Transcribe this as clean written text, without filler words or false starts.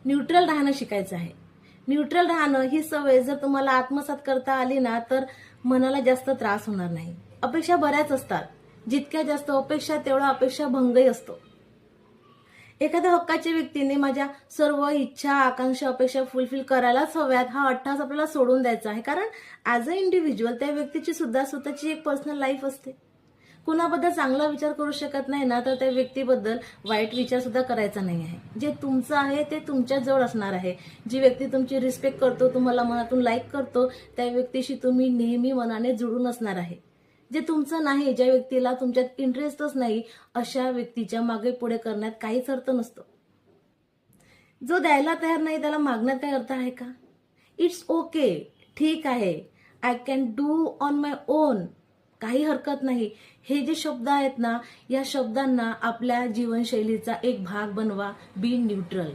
Neutral राहणं शिकायचं आहे. न्यूट्रल राहणं ही सवय जर तुम्हाला आत्मसात करता आली ना तर मनाला जास्त त्रास होणार नाही. अपेक्षा बऱ्याच असतात, जितक्या जास्त अपेक्षा तेवढा अपेक्षा भंगही असतो. एखाद्या हक्काच्या व्यक्तीने माझ्या सर्व इच्छा आकांक्षा अपेक्षा फुलफिल करायलाच हव्यात हा अट्टहास आपल्याला सोडून द्यायचा आहे. कारण ॲज अ इंडिव्हिज्युअल त्या व्यक्तीची सुद्धा स्वतःची एक पर्सनल लाईफ असते. कुणाबद्दल चांगला विचार करू शकत नाही ना तर त्या व्यक्तीबद्दल वाईट विचार सुद्धा करायचा नाही आहे. जे तुमचं आहे ते तुमच्या जवळ असणार आहे. जी व्यक्ती तुमची रिस्पेक्ट करतो, तुम्हाला मनातून लाईक करतो, त्या व्यक्तीशी तुम्ही नेहमी मनाने जुळून असणार आहे. जे तुमचं नाही, ज्या व्यक्तीला तुमच्यात इंटरेस्टच नाही, अशा व्यक्तीच्या मागे पुढे करण्यात काहीच अर्थ नसतो. जो द्यायला तयार नाही त्याला मागण्यात काय अर्थ आहे का? इट्स ओके, ठीक आहे, I can do on my on, काही हरकत नाही. हे जे शब्द आहेत ना, या शब्दांना आपल्या जीवनशैलीचा एक भाग बनवा. बी न्यूट्रल.